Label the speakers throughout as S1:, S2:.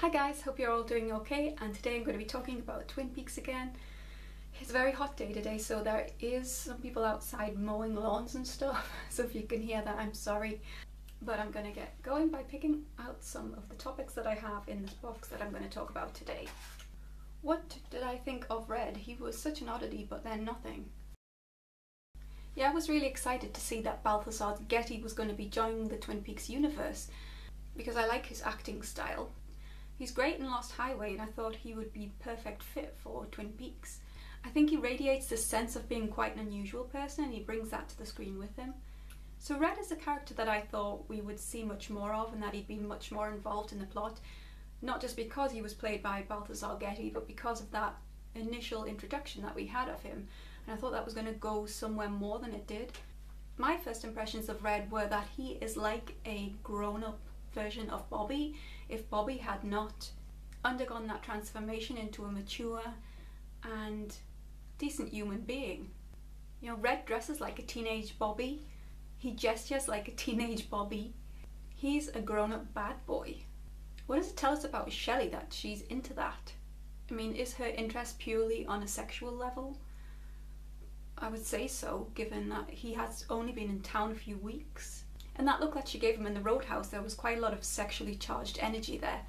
S1: Hi guys, hope you're all doing okay, and today I'm going to be talking about Twin Peaks again. It's a very hot day today, so there is some people outside mowing lawns and stuff, so if you can hear that, I'm sorry. But I'm going to get going by picking out some of the topics that I have in this box that I'm going to talk about today. What did I think of Red? He was such an oddity, but then nothing. Yeah, I was really excited to see that Balthazar Getty was going to be joining the Twin Peaks universe, because I like his acting style. He's great in Lost Highway, and I thought he would be perfect fit for Twin Peaks. I think he radiates this sense of being quite an unusual person, and he brings that to the screen with him. So Red is a character that I thought we would see much more of, and that he'd be much more involved in the plot, not just because he was played by Balthazar Getty, but because of that initial introduction that we had of him, and I thought that was going to go somewhere more than it did. My first impressions of Red were that he is like a grown-up version of Bobby, if Bobby had not undergone that transformation into a mature and decent human being. You know, Red dresses like a teenage Bobby, he gestures like a teenage Bobby. He's a grown-up bad boy. What does it tell us about Shelley that she's into that? I mean, is her interest purely on a sexual level? I would say so, given that he has only been in town a few weeks. And that look that she gave him in the Roadhouse, there was quite a lot of sexually charged energy there.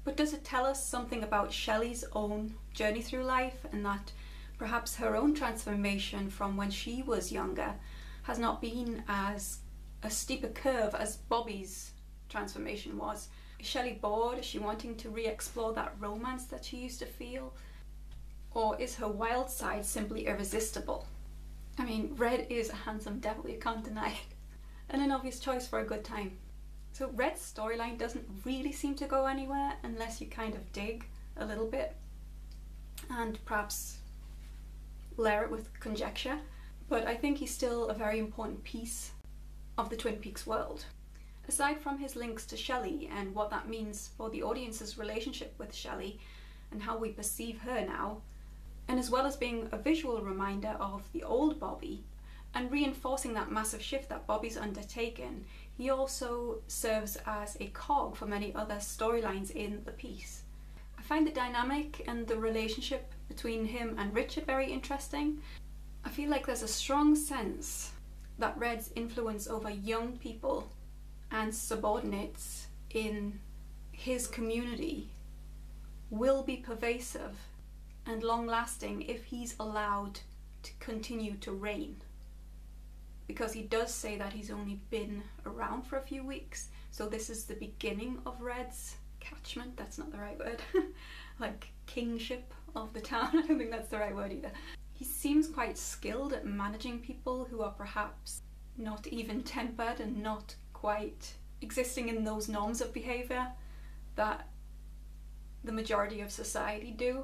S1: But does it tell us something about Shelley's own journey through life, and that perhaps her own transformation from when she was younger has not been as a steep a curve as Bobby's transformation was? Is Shelley bored? Is she wanting to re-explore that romance that she used to feel? Or is her wild side simply irresistible? I mean, Red is a handsome devil, you can't deny it. And an obvious choice for a good time. So Red's storyline doesn't really seem to go anywhere unless you kind of dig a little bit and perhaps layer it with conjecture. But I think he's still a very important piece of the Twin Peaks world. Aside from his links to Shelley and what that means for the audience's relationship with Shelley and how we perceive her now, and as well as being a visual reminder of the old Bobby, and reinforcing that massive shift that Bobby's undertaken, he also serves as a cog for many other storylines in the piece. I find the dynamic and the relationship between him and Richard very interesting. I feel like there's a strong sense that Red's influence over young people and subordinates in his community will be pervasive and long-lasting if he's allowed to continue to reign. Because he does say that he's only been around for a few weeks, so this is the beginning of Red's catchment. That's not the right word. Like kingship of the town. I don't think that's the right word either. He seems quite skilled at managing people who are perhaps not even-tempered and not quite existing in those norms of behaviour that the majority of society do.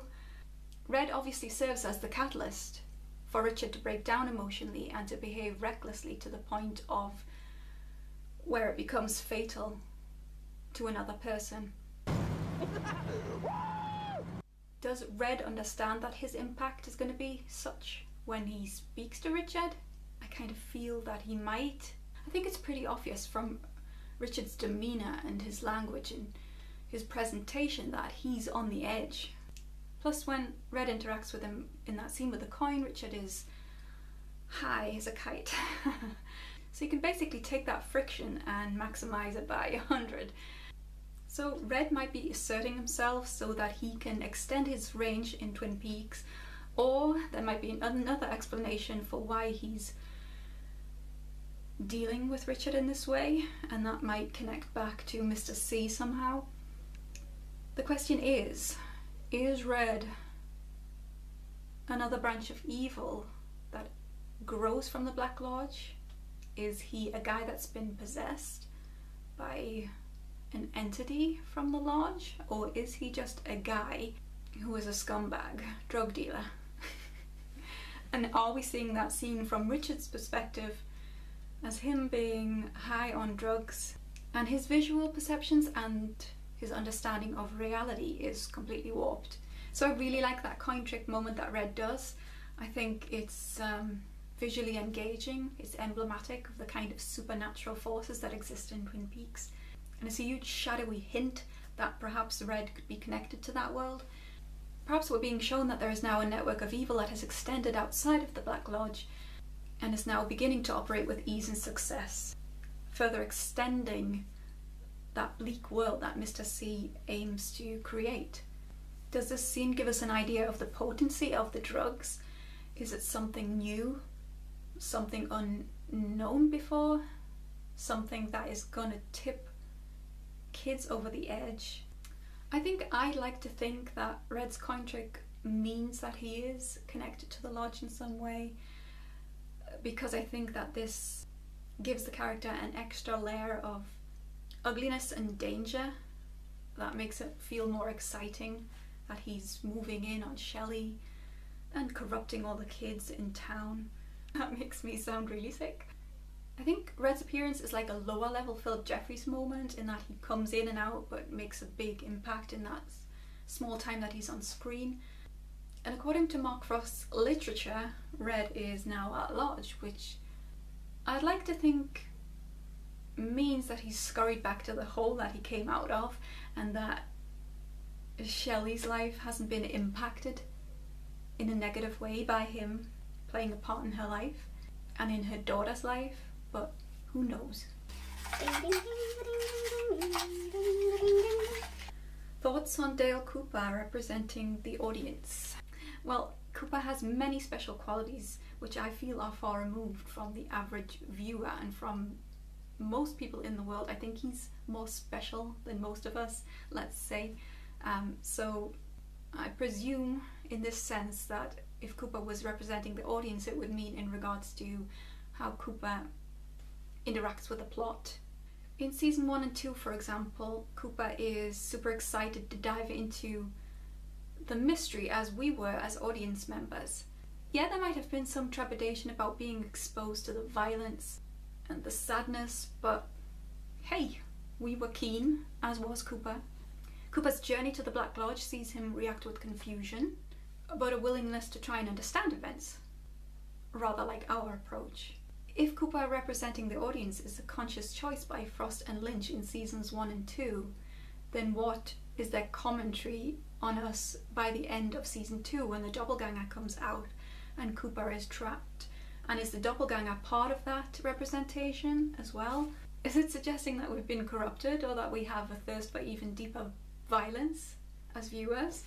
S1: Red obviously serves as the catalyst for Richard to break down emotionally and to behave recklessly to the point of where it becomes fatal to another person. Does Red understand that his impact is going to be such when he speaks to Richard? I kind of feel that he might. I think it's pretty obvious from Richard's demeanour and his language and his presentation that he's on the edge. Plus, when Red interacts with him in that scene with the coin, Richard is high as a kite. So you can basically take that friction and maximise it by 100. So Red might be asserting himself so that he can extend his range in Twin Peaks, or there might be another explanation for why he's dealing with Richard in this way, and that might connect back to Mr. C somehow. The question is Red another branch of evil that grows from the Black Lodge? Is he a guy that's been possessed by an entity from the lodge? Or is he just a guy who is a scumbag, drug dealer? And are we seeing that scene from Richard's perspective as him being high on drugs, and his visual perceptions and his understanding of reality is completely warped? So I really like that coin trick moment that Red does. I think it's visually engaging, it's emblematic of the kind of supernatural forces that exist in Twin Peaks. And it's a huge shadowy hint that perhaps Red could be connected to that world. Perhaps we're being shown that there is now a network of evil that has extended outside of the Black Lodge and is now beginning to operate with ease and success, further extending that bleak world that Mr. C aims to create. Does this scene give us an idea of the potency of the drugs? Is it something new? Something unknown before? Something that is gonna tip kids over the edge? I think I like to think that Red's coin trick means that he is connected to the Lodge in some way, because I think that this gives the character an extra layer of ugliness and danger that makes it feel more exciting, that he's moving in on Shelley and corrupting all the kids in town. That makes me sound really sick. I think Red's appearance is like a lower level Philip Jeffries moment, in that he comes in and out but makes a big impact in that small time that he's on screen. And according to Mark Frost's literature, Red is now at Lodge, which I'd like to think means that he's scurried back to the hole that he came out of, and that Shelley's life hasn't been impacted in a negative way by him playing a part in her life and in her daughter's life, but who knows. Thoughts on Dale Cooper representing the audience? Well, Cooper has many special qualities which I feel are far removed from the average viewer and from most people in the world. I think he's more special than most of us, let's say. So I presume in this sense that if Cooper was representing the audience, it would mean in regards to how Cooper interacts with the plot. In season 1 and 2, for example, Cooper is super excited to dive into the mystery as we were as audience members. Yeah, there might have been some trepidation about being exposed to the violence and the sadness, but hey, we were keen, as was Cooper. Cooper's journey to the Black Lodge sees him react with confusion, but a willingness to try and understand events, rather like our approach. If Cooper representing the audience is a conscious choice by Frost and Lynch in seasons 1 and 2, then what is their commentary on us by the end of season 2 when the doppelganger comes out and Cooper is trapped? And is the doppelganger part of that representation as well? Is it suggesting that we've been corrupted, or that we have a thirst for even deeper violence as viewers?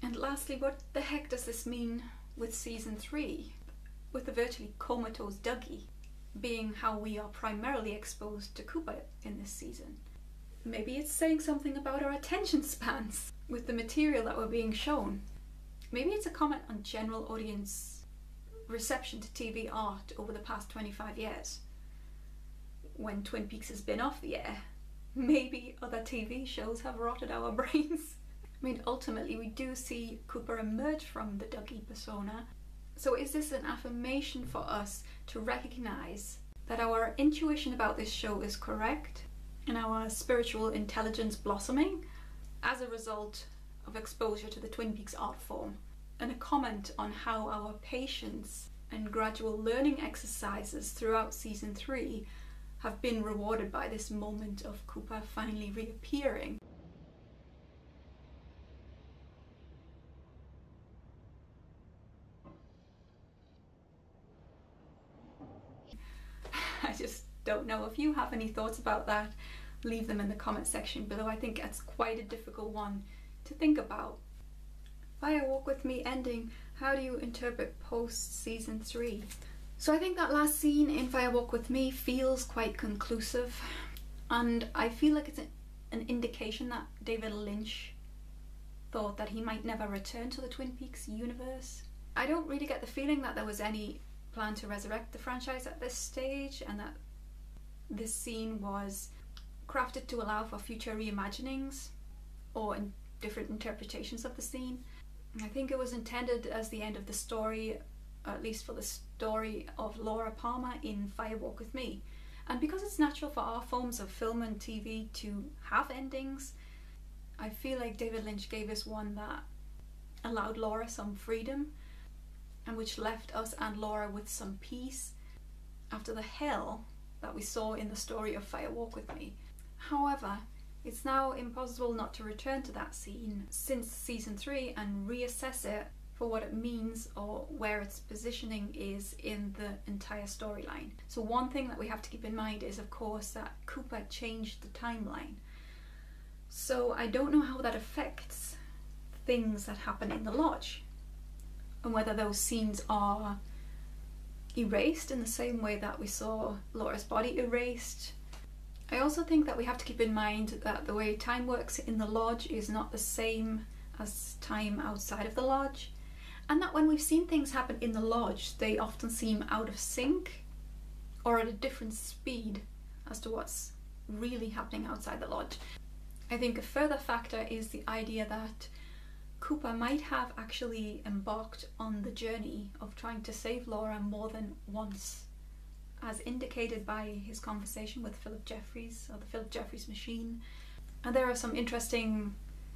S1: And lastly, what the heck does this mean with season 3, with the virtually comatose Dougie being how we are primarily exposed to Cooper in this season? Maybe it's saying something about our attention spans with the material that we're being shown. Maybe it's a comment on general audience reception to TV art over the past 25 years. When Twin Peaks has been off the air, maybe other TV shows have rotted our brains. I mean, ultimately we do see Cooper emerge from the Dougie persona. So is this an affirmation for us to recognize that our intuition about this show is correct and our spiritual intelligence blossoming as a result of exposure to the Twin Peaks art form? And a comment on how our patience and gradual learning exercises throughout season 3 have been rewarded by this moment of Cooper finally reappearing. I just don't know if you have any thoughts about that. Leave them in the comment section below. I think it's quite a difficult one to think about. Fire Walk With Me ending, how do you interpret post season 3? So I think that last scene in Fire Walk With Me feels quite conclusive, and I feel like it's an indication that David Lynch thought that he might never return to the Twin Peaks universe. I don't really get the feeling that there was any plan to resurrect the franchise at this stage, and that this scene was crafted to allow for future reimaginings or different interpretations of the scene. I think it was intended as the end of the story, at least for the story of Laura Palmer in Fire Walk With Me. And because it's natural for our forms of film and TV to have endings, I feel like David Lynch gave us one that allowed Laura some freedom and which left us and Laura with some peace after the hell that we saw in the story of Fire Walk With Me. However, It's now impossible not to return to that scene since season 3 and reassess it for what it means or where its positioning is in the entire storyline. So one thing that we have to keep in mind is, of course, that Cooper changed the timeline. So I don't know how that affects things that happen in the lodge and whether those scenes are erased in the same way that we saw Laura's body erased. I also think that we have to keep in mind that the way time works in the lodge is not the same as time outside of the lodge, and that when we've seen things happen in the lodge, they often seem out of sync or at a different speed as to what's really happening outside the lodge. I think a further factor is the idea that Cooper might have actually embarked on the journey of trying to save Laura more than once, as indicated by his conversation with Philip Jeffries, or the Philip Jeffries machine. And there are some interesting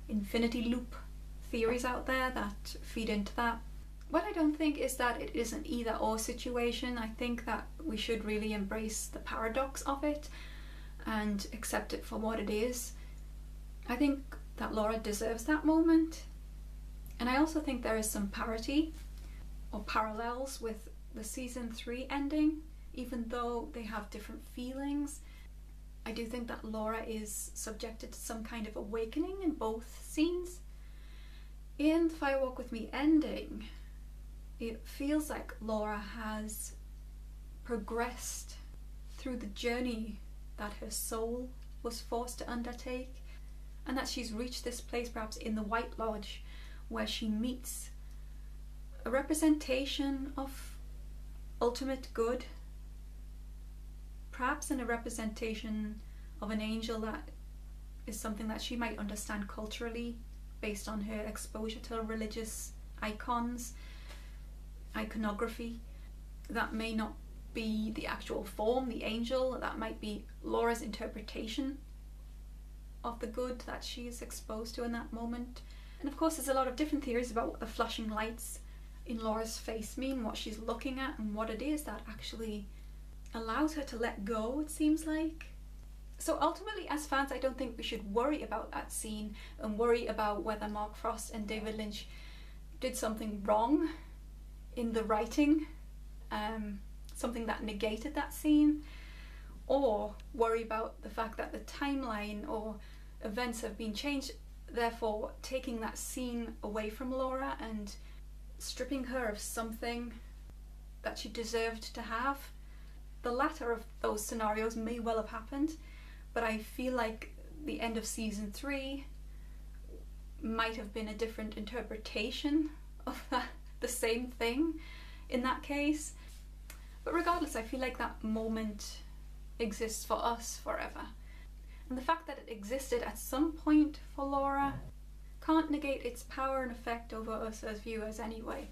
S1: infinity loop theories out there that feed into that. What I don't think is that it is an either or situation. I think that we should really embrace the paradox of it and accept it for what it is. I think that Laura deserves that moment. And I also think there is some parity or parallels with the season 3 ending. Even though they have different feelings, I do think that Laura is subjected to some kind of awakening in both scenes. In the Fire Walk With Me ending, it feels like Laura has progressed through the journey that her soul was forced to undertake, and that she's reached this place perhaps in the White Lodge where she meets a representation of ultimate good, perhaps in a representation of an angel that is something that she might understand culturally based on her exposure to religious icons, iconography. That may not be the actual form, the angel, that might be Laura's interpretation of the good that she is exposed to in that moment. And of course there's a lot of different theories about what the flashing lights in Laura's face mean, what she's looking at, and what it is that actually allows her to let go, it seems like. So ultimately, as fans, I don't think we should worry about that scene and worry about whether Mark Frost and David Lynch did something wrong in the writing, something that negated that scene, or worry about the fact that the timeline or events have been changed, therefore taking that scene away from Laura and stripping her of something that she deserved to have. The latter of those scenarios may well have happened, but I feel like the end of season 3 might have been a different interpretation of the same thing in that case. But regardless, I feel like that moment exists for us forever. And the fact that it existed at some point for Laura can't negate its power and effect over us as viewers anyway.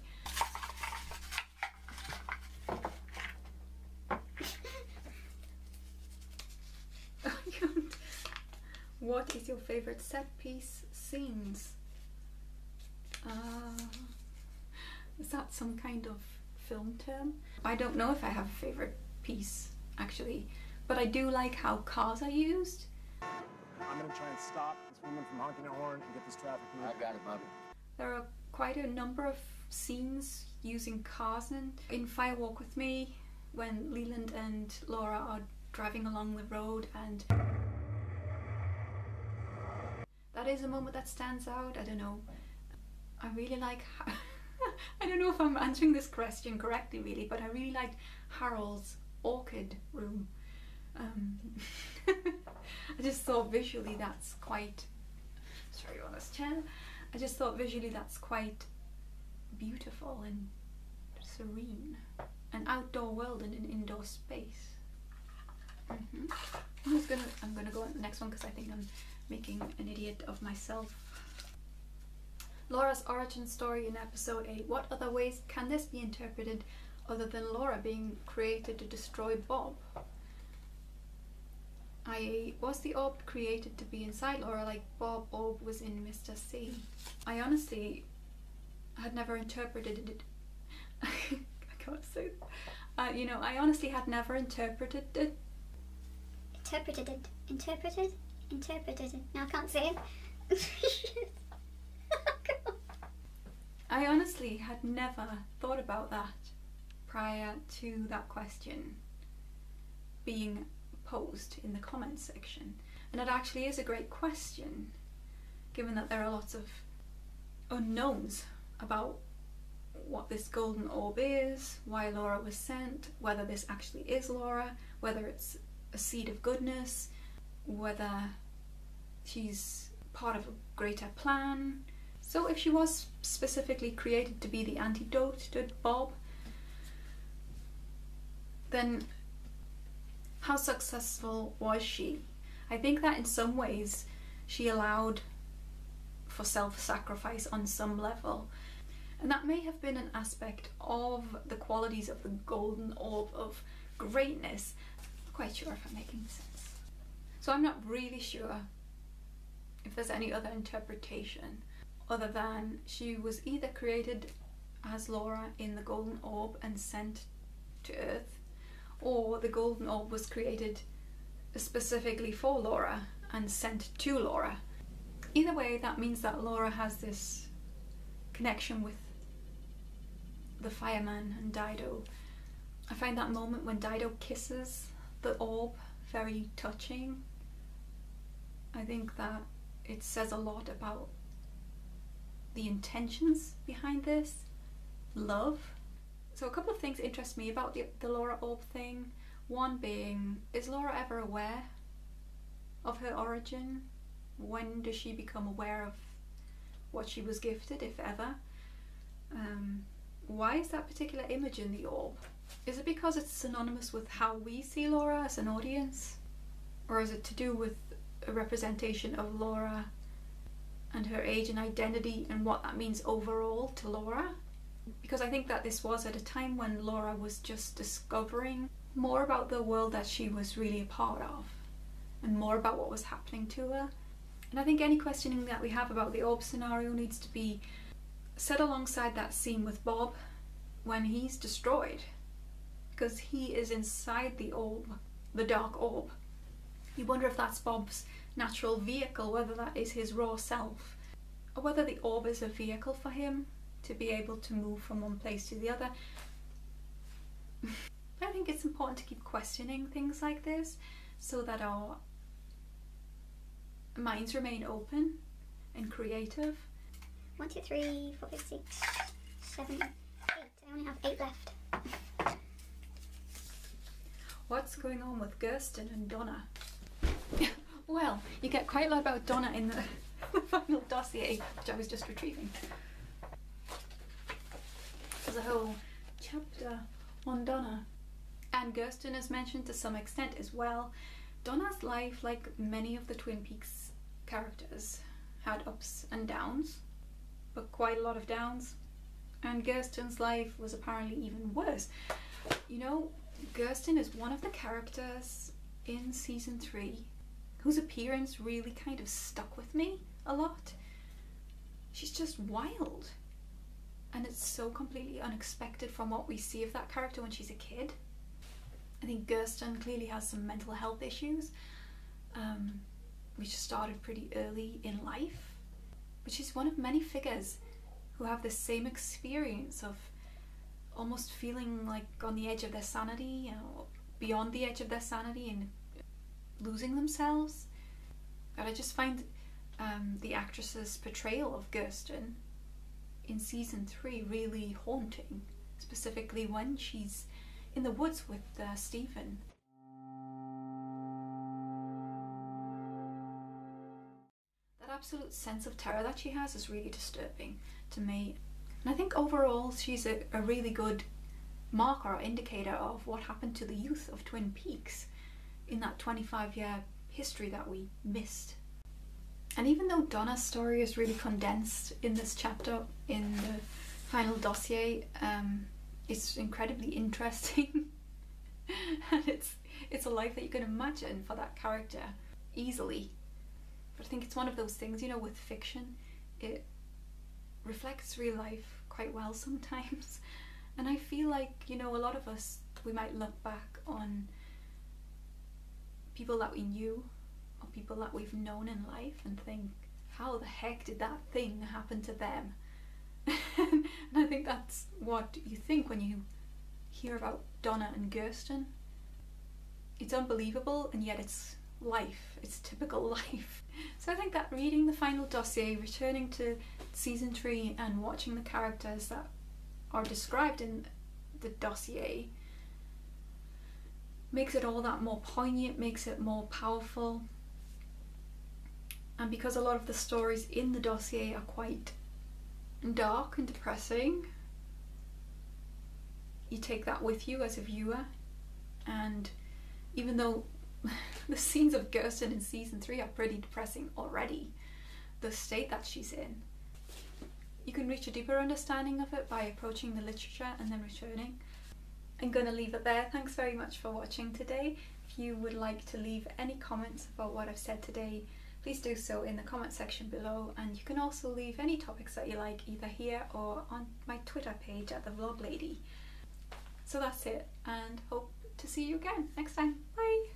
S1: What is your favourite set piece scenes? Is that some kind of film term? I don't know if I have a favourite piece actually, but I do like how cars are used.
S2: I'm gonna try and stop this woman from honking her horn and get this traffic moving.
S3: I got it, Bobby.
S1: There are quite a number of scenes using cars in Fire Walk With Me, when Leland and Laura are driving along the road, and that is a moment that stands out. I don't know. I really like I don't know if I'm answering this question correctly really, but I really liked Harold's orchid room. I just thought visually that's quite, sorry on this chair, I just thought visually that's quite beautiful and serene. An outdoor world in an indoor space. I'm gonna go on the next one because I think I'm making an idiot of myself. Laura's origin story in episode 8. What other ways can this be interpreted other than Laura being created to destroy Bob? Was the orb created to be inside Laura like Bob orb was in Mr. C? I honestly had never interpreted it. I can't say that. You know, I honestly had never interpreted it.
S4: Interpreted?
S3: interpreted it. No, I can't say it.
S1: I honestly had never thought about that prior to that question being posed in the comments section. And it actually is a great question, given that there are lots of unknowns about what this golden orb is, why Laura was sent, whether this actually is Laura, whether it's a seed of goodness, whether she's part of a greater plan. So if she was specifically created to be the antidote to Bob, then how successful was she? I think that in some ways she allowed for self-sacrifice on some level. And that may have been an aspect of the qualities of the golden orb of greatness. I'm not quite sure if I'm making sense. So I'm not really sure if there's any other interpretation other than she was either created as Laura in the golden orb and sent to Earth, or the golden orb was created specifically for Laura and sent to Laura. Either way, that means that Laura has this connection with the fireman and Dido. I find that moment when Dido kisses the orb very touching. I think that it says a lot about the intentions behind this. Love. So a couple of things interest me about the Laura orb thing. One being, is Laura ever aware of her origin? When does she become aware of what she was gifted, if ever? Why is that particular image in the orb? Is it because it's synonymous with how we see Laura as an audience? Or is it to do with a representation of Laura and her age and identity and what that means overall to Laura? Because I think that this was at a time when Laura was just discovering more about the world that she was really a part of and more about what was happening to her. And I think any questioning that we have about the orb scenario needs to be set alongside that scene with Bob when he's destroyed, because he is inside the orb, the dark orb. You wonder if that's Bob's natural vehicle, whether that is his raw self, or whether the orb is a vehicle for him to be able to move from one place to the other. I think it's important to keep questioning things like this so that our minds remain open and creative.
S3: 1, 2, 3, 4, 5, 6, 7, 8. I only have 8 left.
S1: What's going on with Gersten and Donna? Well, you get quite a lot about Donna in the final dossier, which I was just retrieving. There's a whole chapter on Donna. And Gersten is mentioned to some extent as well. Donna's life, like many of the Twin Peaks characters, had ups and downs, but quite a lot of downs. And Gersten's life was apparently even worse. You know, Gersten is one of the characters in season 3 whose appearance really kind of stuck with me a lot. She's just wild. And it's so completely unexpected from what we see of that character when she's a kid. I think Gersten clearly has some mental health issues, which started pretty early in life. But she's one of many figures who have the same experience of almost feeling like on the edge of their sanity, you know, beyond the edge of their sanity and losing themselves. And I just find the actress's portrayal of Gersten in season 3 really haunting, specifically when she's in the woods with Stephen. That absolute sense of terror that she has is really disturbing to me. And I think overall she's a really good marker or indicator of what happened to the youth of Twin Peaks in that 25-year history that we missed. And even though Donna's story is really condensed in this chapter in the final dossier, it's incredibly interesting. And it's a life that you can imagine for that character easily. But I think it's one of those things, you know, with fiction, it reflects real life quite well sometimes. And I feel like, you know, a lot of us, we might look back on people that we knew or about people that we've known in life and think, how the heck did that thing happen to them? And I think that's what you think when you hear about Donna and Gersten. It's unbelievable, and yet it's life. It's typical life. So I think that reading the final dossier, returning to season 3 and watching the characters that are described in the dossier makes it all that more poignant, makes it more powerful. And because a lot of the stories in the dossier are quite dark and depressing, you take that with you as a viewer. And even though the scenes of Gersten in season 3 are pretty depressing already, the state that she's in, you can reach a deeper understanding of it by approaching the literature and then returning. I'm going to leave it there. Thanks very much for watching today. If you would like to leave any comments about what I've said today, please do so in the comment section below, and you can also leave any topics that you like either here or on my Twitter page at the Vlog Lady. So that's it, and hope to see you again next time. Bye!